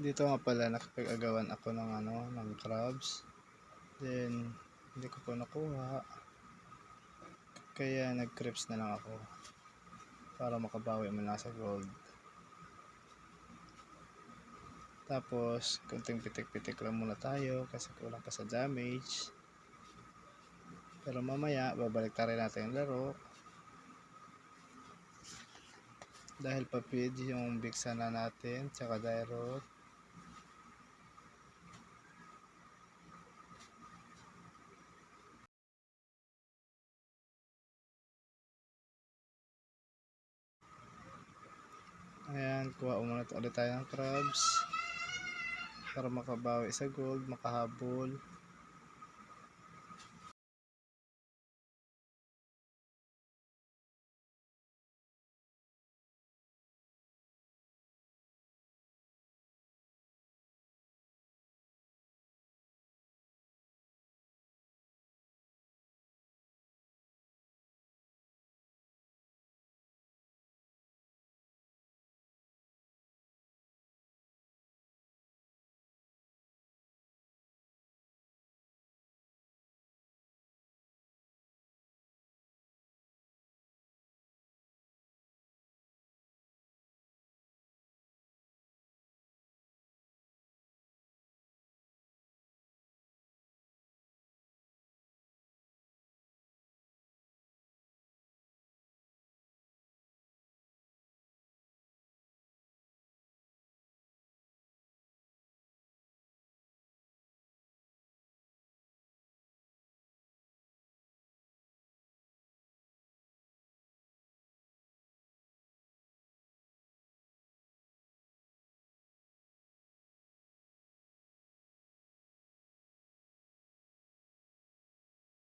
Dito nga pala nakipag-agawan ako ng crabs. Then hindi ko po nakuha. Kaya nag-creeps na lang ako para makabawi man lang sa gold. Tapos kunting pitik-pitik lang muna tayo kasi kulang pa sa damage. Pero mamaya babalik rin natin yung laro. Dahil pa-feed yung big sana natin tsaka Dairot. Ayan, kuha muna ulit tayo ng crabs para makabawi sa gold, makahabol.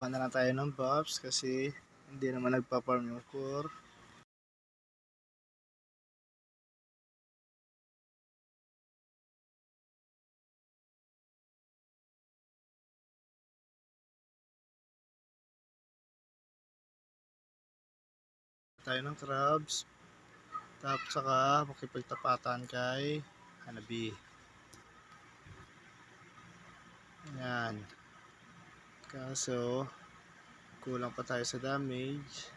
Kuha na lang tayo ng buffs kasi hindi naman nagpa-farm yung core. Tayo ng crabs. Tapos saka makipagtapatan kay Hanabi. Yan. Kaso kulang pa tayo sa damage.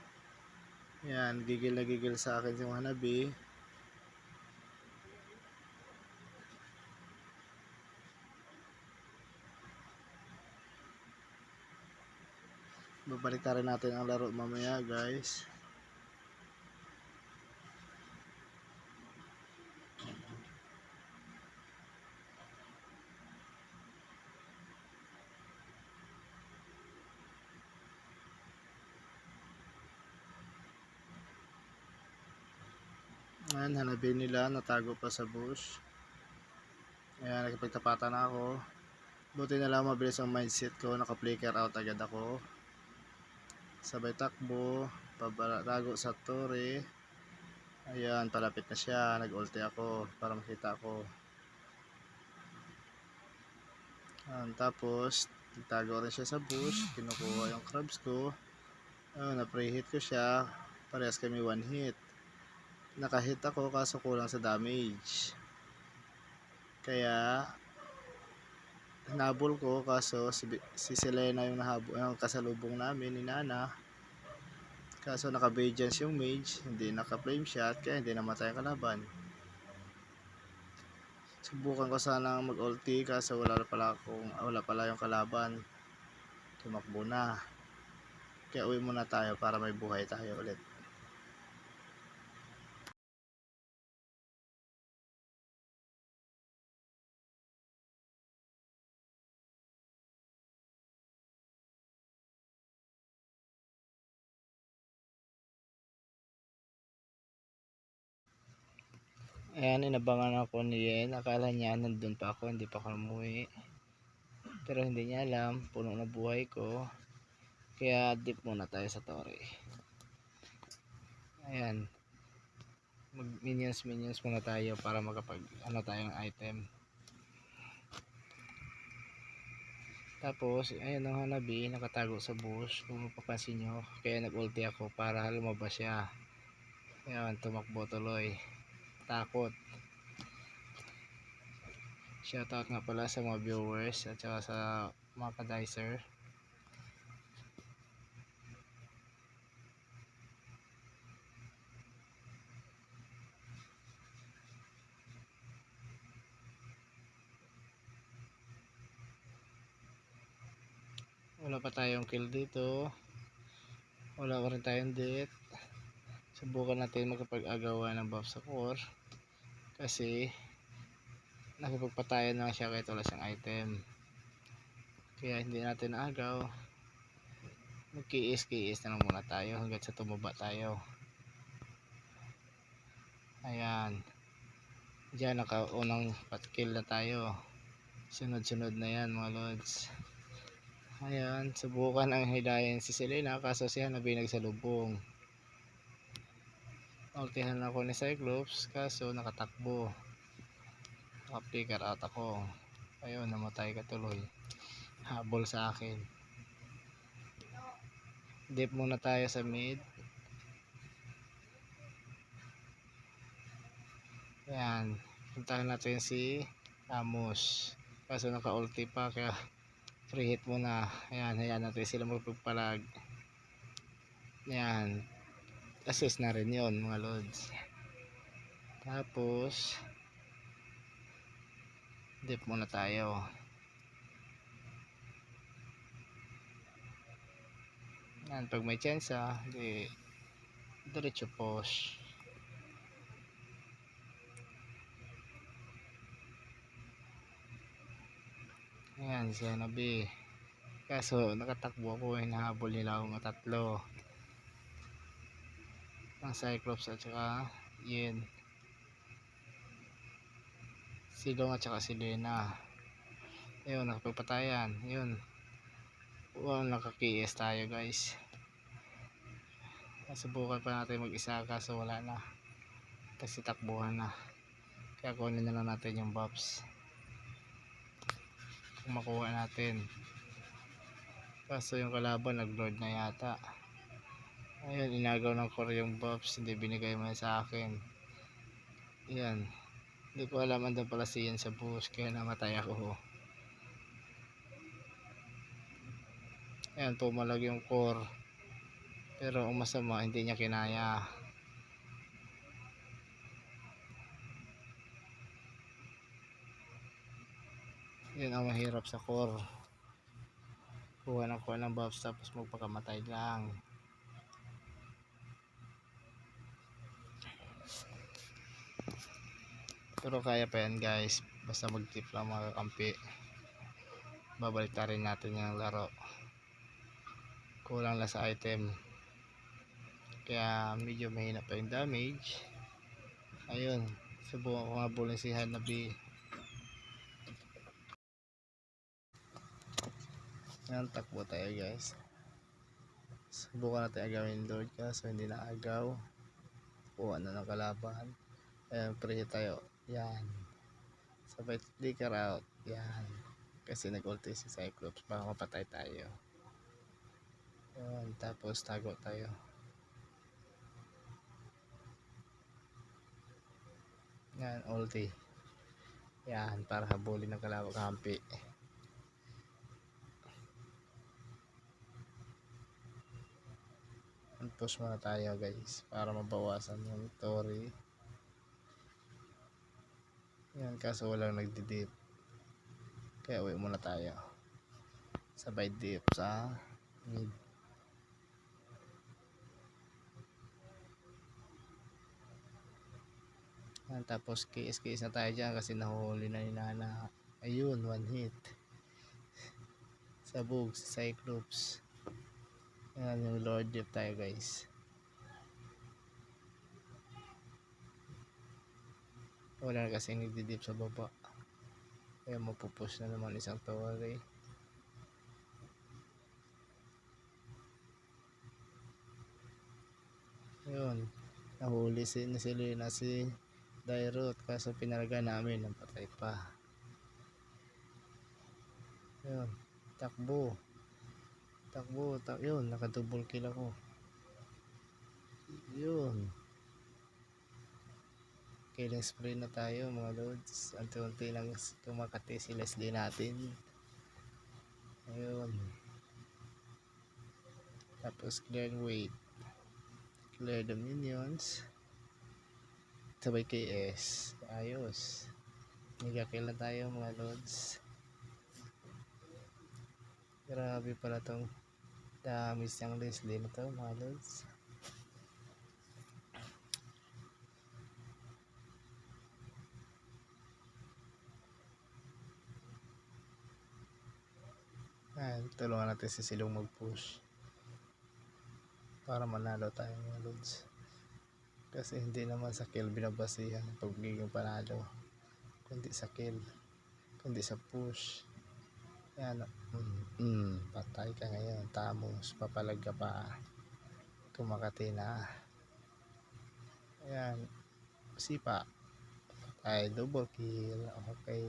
Yan, gigil na gigil sa akin yung Hanabi. Babalik rin natin ang laro mamaya, guys. Ayan, Hanabi nila, natago pa sa bush. Ayan, nakipagtapatan na ako. Buti na lang mabilis ang mindset ko, naka-flicker out agad ako. Sabay takbo, pabatago sa tore. Ayan, palapit na siya, nag-ulti ako para makita ako. Tapos, nagtago rin siya sa bush, kinukuha yung crabs ko. Na-pre-hit ko siya, parehas kami one hit. Nakahit ako kaso kulang sa damage. Kaya, hinabol ko kaso si Selena yung nahabol, yung kasalubong namin ni Nana. Kaso naka-Badiance yung mage, hindi naka-flame shot, kaya hindi namatay ang kalaban. Subukan ko sana mag-ulti kaso wala pala yung kalaban. Tumakbo na. Kaya uwi muna tayo para may buhay tayo ulit. Ayan, inabangan ako ni Yen. Akala niya nandun pa ako, hindi pa ako umuwi. Pero hindi niya alam, puno na buhay ko. Kaya dip muna tayo sa tore. Ayan. Mag minions muna tayo para makapag tayong item. Tapos, ayun ang Hanabi, nakatago sa bush. Kung mapapansin nyo, kaya nag-ulti ako para lumabas siya. Ayan, tumakbo tuloy. Takot. Shoutout nga pala sa mga viewers at saka sa mga ka-dicer. Wala pa tayong kill dito. Wala pa rin tayong death. Subukan natin magkapag-agawa ng buff sa core. Kasi nakipagpatayan na siya kahit wala siyang item. Kaya hindi natin naagaw. Magkiis-kiis na lang muna tayo hanggang sa tumaba tayo. Ayan. Diyan nakaunang patkill na tayo. Sunod-sunod na yan mga lods. Ayan, subukan ang hidayan si Selena kaso siya nabinag sa lubong. Ultihan ako ni Cyclops kaso nakatakbo. Naka-flicker out ako. Ayun, namatay ka tuloy. Habol sa akin. Dip muna tayo sa mid. Ayan, puntahan natin si Amos. Kaso naka-ulti pa kaya free hit muna. Ayan, hayaan natin sila magpagpalag. Ayan, assist na rin yon mga lods. Tapos dip muna tayo. Ayan, pag may chance di diretso push. Ayan, si Hanabi. Kaso nakatakbo ako, hinahabol nila akong tatlo. Ang Cyclops at saka Yin. Silong at saka Selena. Ayun, nakapagpatayan. Yun. Wow, nakakiis tayo guys. Subukan pa natin mag-isa kaso wala na. Kasi takbuhan na. Kaya kunin na lang natin yung buffs. Kung makuha natin. Kaso yung kalaban nag-lord na yata. Ayun, inagaw ng core yung buffs. Hindi binigay mo sa akin. Yan. Hindi ko alam andun pala siyan sa bush. Kaya namatay ako. Ayan, pumalag yung core. Pero ang masama, hindi niya kinaya. Yun ang mahirap sa core. Kuha ng buffs tapos magpakamatay lang. Pero kaya pa yan guys. Basta mag-tip lang mga kampi. Babalik rin natin yung laro. Kulang lang sa item. Kaya medyo mahina pa yung damage. Ayun. Subukan ko nga bulin si Hanabi. Yan, takbo tayo guys. Subukan natin agawin Lord kaso hindi na agaw. Kuha na ng kalaban. Ayan, pre tayo. Yan. Sabay flicker out. Yan. Kasi nag-ulti si Cyclops. Baka mapatay tayo. Yan. Tapos tago tayo. Yan. Ulti. Yan. Para habulin ng kalabang kampi. Push muna tayo guys. Para mabawasan yung Tori. Yan. Kaso walang nagdidip. Kaya uwi muna tayo. Sabay dip sa mid. Yan, tapos kiis na tayo dyan kasi nahuhuli na ni Nana. Ayun, one hit. Sabog si Cyclops. Yan yung Lord dip tayo guys. Wala na kasi nagdidip sa baba. Kaya mapupush na naman isang tower eh. Yun. Nahuli si Selena si Dairot kaso pinalaga namin ng patay pa. Yun. Takbo. Yun. Naka-double kill ako. Yun. Killing spray na tayo mga lods. Unti-unti lang tumakati si Leslie natin. Ayun. Tapos clear weight. Clear the minions. Sabay KS. Ayos. Nagkakil na tayo mga lods. Grabe pala tong damage ng Leslie na to mga lods. Ayan, tulungan natin si Silong mag-push para manalo tayo mga lods. Kasi hindi naman sa kill binabasihan ang pagiging panalo, kundi sa kill, kundi sa push. Ayan, patay ka ngayon, tamos, papalag ka pa, tumakati na. Ayan, sipa, ay double kill, okay.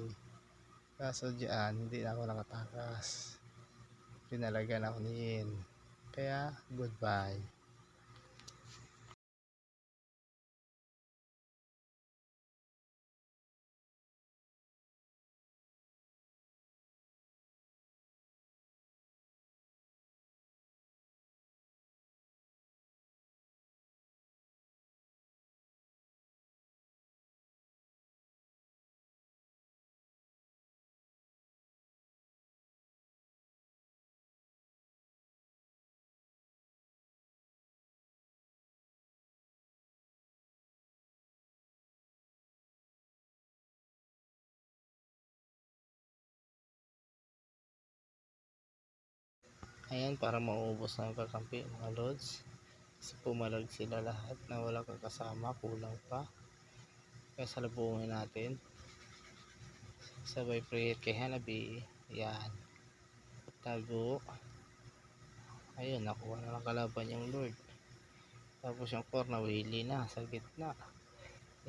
Kaso dyan, hindi na ako nakatakas, pinalagan ako ni Ian, kaya goodbye. Ayan, para maubos na ang kakampi mga lods. Kasi pumalag sila lahat na wala kang kasama, kulang pa. Kaya salubungin natin. Sabay pre-hit kay Hanabi. Ayan. Tago. Ayun, nakuha na ng kalaban yung Lord. Tapos yung core na wili na sa gitna.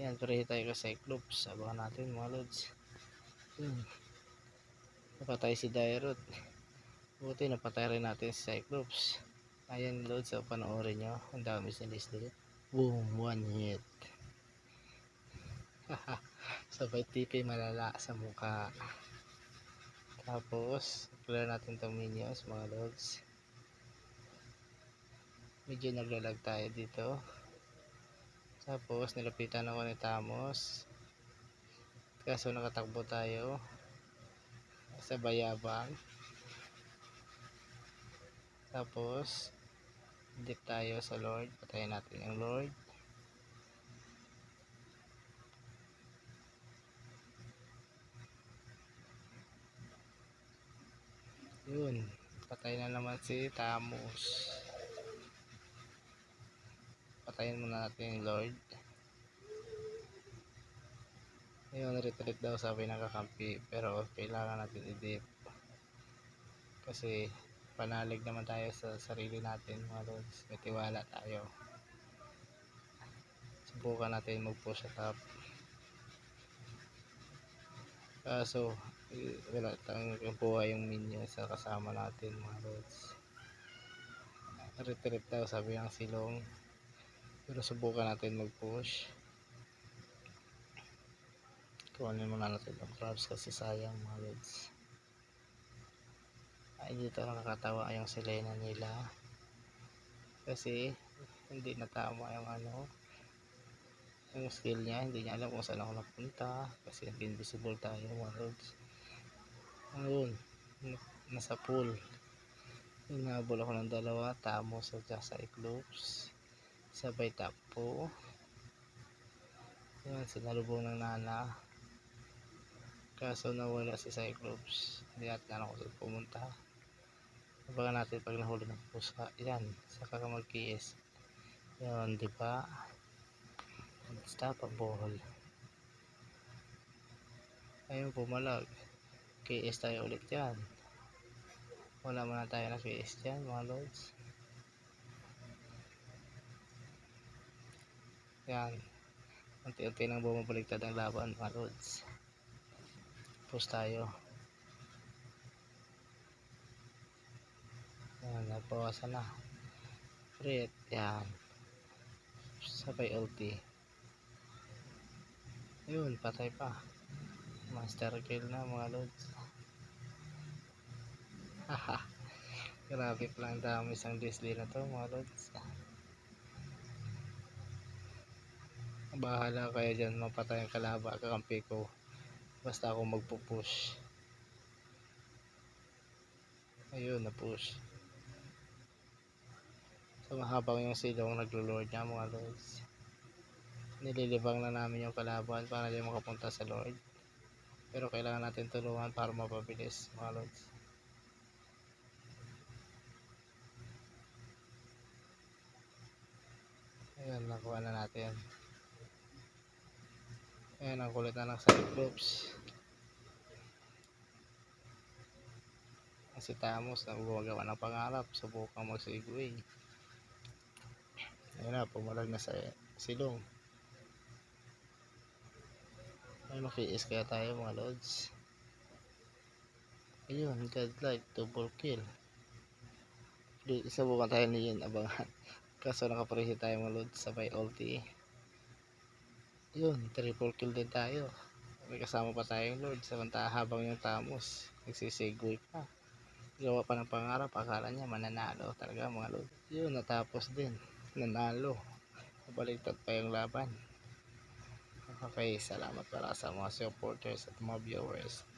Ayan, pre-hit tayo kay Cyclops. Abangan natin mga lods. Ayan. Napatay si Dairot. Buti napatay rin natin si Cyclops. Ayan lods, so panoorin nyo. Ang dami sa list dito. Boom, one hit. Sabay TP malala sa mukha. Tapos clear natin tong minions mga lods. Medyo naglalag tayo dito. Tapos nilapitan ako ni Tamos, kaso nakatakbo tayo sa bayabang. Tapos dip tayo sa Lord, patayin natin yung Lord. Yun, patay na naman si Tamos. Patayin muna natin yung Lord. Ayun, retreat daw sabi ng kakampi, pero kailangan natin i-dip kasi panalig naman tayo sa sarili natin mga lods. May tiwala tayo. Subukan natin mag-push sa top. Kaso wala tayong buhay yung minion sa kasama natin mga lods. Retreat daw sabi ng Silong, pero subukan natin mag-push. Kuhanin muna natin ang crabs kasi sayang mga lods. Ay, dito nakakatawa yung Selena nila kasi hindi natama yung yung skill niya. Hindi niya alam kung saan ako napunta kasi invisible tayo mga lods. Ayun, nasa pool. Hinabol ako ng dalawa, Tamos at Cyclops. Sabay takpo. Yan, sinalubong ng Nana. Kaso nawala si Cyclops. Hindi natin alam kung saan pumunta. Abangan natin pag nahuli ng pusa. Yan, saka ka mag-KS. Yan, diba? Unstoppable. Ayun, pumalag. KS tayo ulit yan. Wala man na tayo na KS dyan mga lods. Yan, unti-unti nang bumabaliktad ang laban mga lods. Push tayo. Yan, nabawasan na. Crit, yan. Sabay ulti. Yun, patay pa. Master kill na mga lods. Haha. Grabe lang dami isang display na to mga lods. Bahala kayo dyan mapatay ang kalaba kakampi ko. Basta ako magpupush. Ayun, na-push. So mahabang yung silong naglo-lord niya mga lods. Nililibang na namin yung kalaban para di makapunta sa lord. Pero kailangan natin tulungan para mapabilis mga lods. Ayan, nakuha na natin. Ayan, ang kulit na ng Cyclops. Si Tamos na gumagawa ng pangarap, subukang mag-segway. Ayun na, pumalag na sa silong. Ay, maki-is kaya tayo mga lods. Ayun, godlike, double kill. Subukan tayo niyan, abangan. Kaso nakaprehe tayo mga lods, sabay ulti. Ayun, triple kill din tayo. May kasama pa tayong lord, samantala habang yung Tamos nagsisegway pa. Gawa pa ng pangarap, akala niya mananalo talaga mga lord. Yun, natapos din, nanalo. Baliktad pa yung laban. Okay, salamat para sa mga supporters at mga viewers.